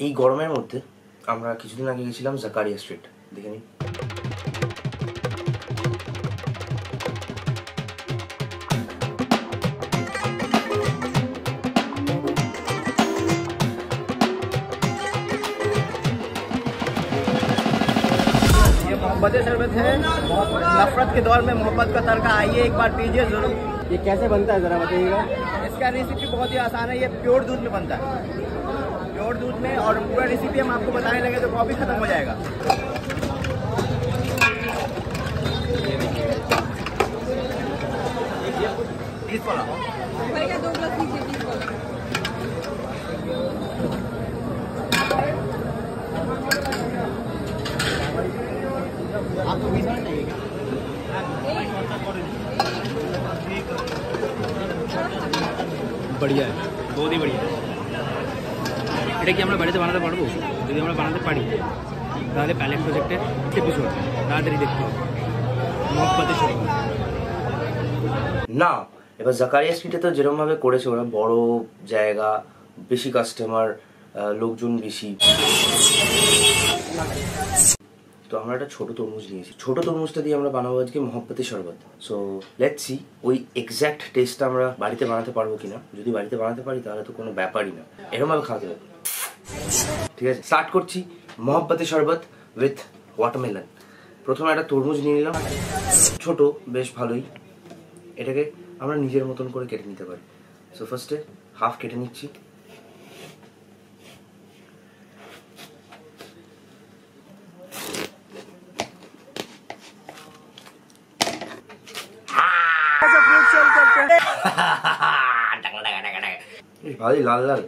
এই গরমের মধ্যে আমরা কিছুদিন আগে গেছিলাম জাকারিয়া স্ট্রিট, দেখে নিই। मोहब्बत शरबत है, नफरत के दौर में मोहब्बत का तड़का, आइए एक बार पीजिए जरूर। ये कैसे बनता है जरा बताइएगा। इसका रेसिपी बहुत ही आसान है, ये प्योर दूध में बनता है, प्योर दूध में। और पूरा रेसिपी हम आपको बताने लगे तो कॉफी खत्म हो जाएगा। भैया 2 ग्लास लीजिए, 20 वाला। आपको 20 वाला चाहिए क्या? बढ़िया है, बहुत ही बढ़िया। এটা কি আমরা বাড়িতে বানাতে পারবো? যদি আমরা বানাতে পারি তাহলে প্যালেট প্রজেক্টের এপিসোড তাড়াতাড়ি দেখতে হবে। মহব্বতে শরবত না, এবার জাকারিয়া স্ট্রিটে তো যেরকমভাবে করেছে ওরা, বড় জায়গা, বেশি কাস্টমার, লোকজন বেশি, তো আমরা একটা ছোট তরমুজ নিয়েছি। ছোট তরমুজটা দিয়ে আমরা বানাবো আজকে মহব্বতে শরবত। সো লেটস সি ওই এক্স্যাক্ট টেস্টটা আমরা বাড়িতে বানাতে পারবো কিনা। যদি বাড়িতে বানাতে পারি তাহলে তো কোনো ব্যাপারই না, এরকমভাবে খাওয়াতে হবে। ঠিক আছে, স্টার্ট করছি মহব্বতে শরবত উইথ ওয়াটারমেলন। প্রথমে একটা তরমুজ নিয়ে নিলাম, ছোট, বেশ ভালোই। এটাকে আমরা নিজের মতন করে কেটে নিতে পারি। সো ফার্স্টে হাফ কেটে নিচ্ছি। ভালোই লাল লাল।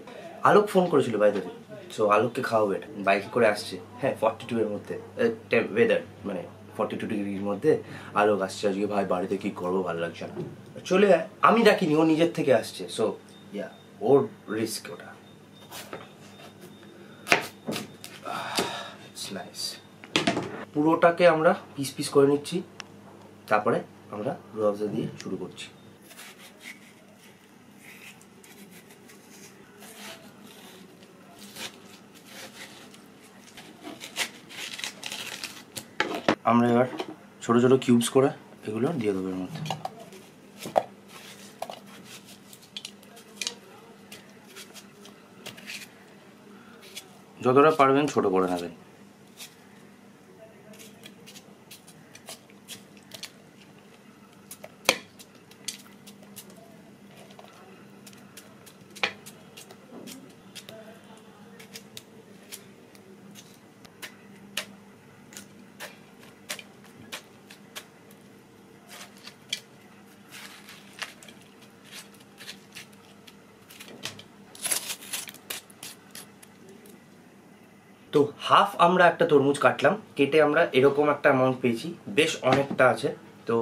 আলোক ফোন করেছিল বাইরে, সো আলোককে খাওয়াবো। এটা বাইকে করে আসছে, হ্যাঁ 42 এর মধ্যে ওয়েদার, মানে 42 ডিগ্রির মধ্যে আলোক আসছে আজকে। ভাই বাড়িতে কি করবো, ভালো লাগছে না, চলে আয়। আমি ডাকিনি, ও নিজের থেকে আসছে। সো ইয়া, ওর রিস্ক ওটা। নাইস। পুরোটাকে আমরা পিস পিস করে নিচ্ছি, তারপরে আমরা রুহ আফজা দিয়ে শুরু করছি। আমরা এবার ছোট ছোট কিউবস করে এগুলো দিয়ে দেবো এর মধ্যে। যতটা পারবেন ছোট করে নেবেন। তো হাফ আমরা একটা তরমুজ কাটলাম, কেটে আমরা এরকম একটা অ্যামাউন্ট পেয়েছি, বেশ অনেকটা আছে। তো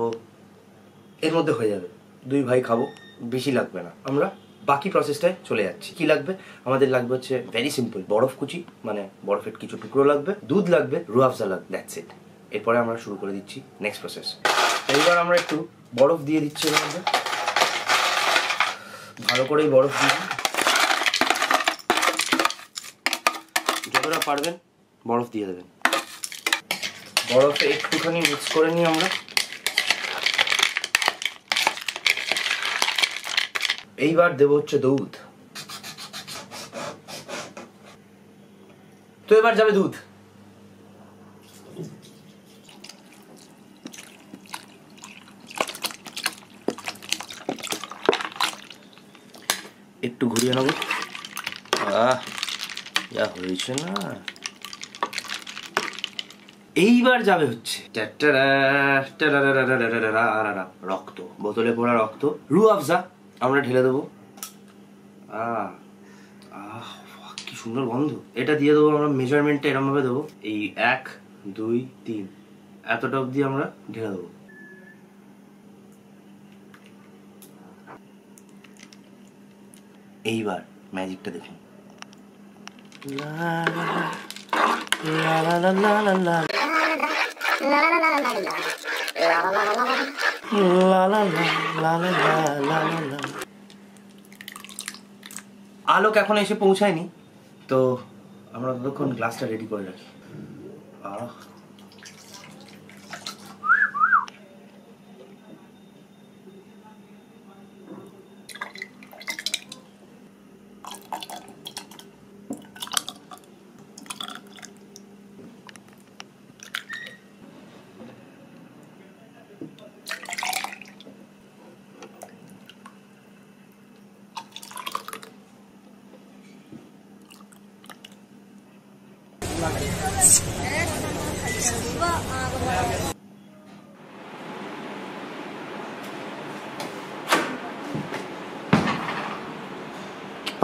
এর মধ্যে হয়ে যাবে, 2 ভাই খাবো, বেশি লাগবে না। আমরা বাকি প্রসেসটায় চলে যাচ্ছি। কি লাগবে আমাদের? লাগবে হচ্ছে ভেরি সিম্পল, বরফ কুচি, মানে বরফের কিছু টুকরো লাগবে, দুধ লাগবে, রুহ আফজা লাগবে, দ্যাটস ইট। এরপরে আমরা শুরু করে দিচ্ছি নেক্সট প্রসেস। এইবার আমরা একটু বরফ দিয়ে দিচ্ছি এর মধ্যে, ভালো করেই বরফ দিয়ে, যতটা পারবেন বরফ দিয়ে দেবেন। বরফে একটুখানি মিক্স করে নিই আমরা। এইবার দেবো হচ্ছে দুধ। তো এবার যাবে দুধ। একটু ঘুরিয়ে নেবো। যা হয়েছে না। এইবার যাবে হচ্ছে রক্ত, বোতলে ভরা রক্ত, রুহ আফজা আমরা ঢেলে দেবো। কি সুন্দর গন্ধ। এটা দিয়ে দেবো আমরা, মেজারমেন্টটা এরকম ভাবে দেবো, এই 1 2 3 এতটা অব্দি আমরা ঢেলে দেবো। এইবার ম্যাজিকটা দেখুন। আলোক এখন এসে পৌঁছায়নি, তো আমরা ততক্ষণ গ্লাসটা রেডি করে রাখি।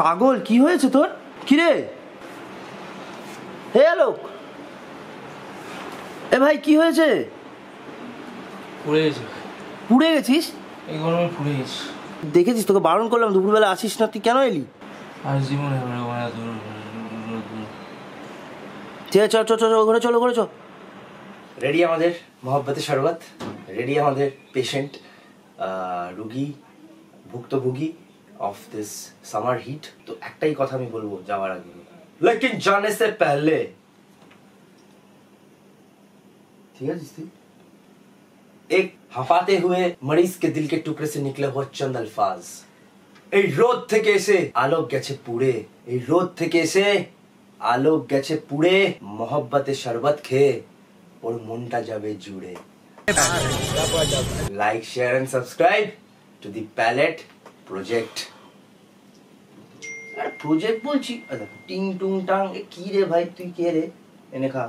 পাগল, কি হয়েছে তোর? কিরে হে আলোক, এ ভাই কি হয়েছে? পুড়ে গেছে। পুড়ে গেছিস? এই গরমে পুড়ে গেছি। দেখেছিস, তোকে বারণ করলাম দুপুরবেলা আসিস না, তুই কেন এলি? আর জীবনে ঠিক আছে, চল চল চল, ঘরে চলো, ঘরে চল। রেডি আমাদের মহব্বতের শরবত, রেডি আমাদের পেশেন্ট, রুগী, ভুক্তভোগী অফ দিস সামার হিট। তো একটাই কথা আমি বলবো যাওয়ার আগে, লেকিন জানে সে পহলে, ঠিক আছে তুই? एक হাঁপাতে हुए मरीज के दिल के टुकड़े से निकले हुए चंद अल्फाज, এই রোদ থেকে এসে আলোক গেছে পুড়ে, এই রোদ থেকে এসে আলোক গেছে পুড়ে, মহব্বতের শরবত খেয়ে ওর মনটা যাবে জুড়ে। Like, share and subscribe to the palette project. Project বলছি, টিং টুং টাং, কি রে ভাই, তুই কে রে? এনে খা।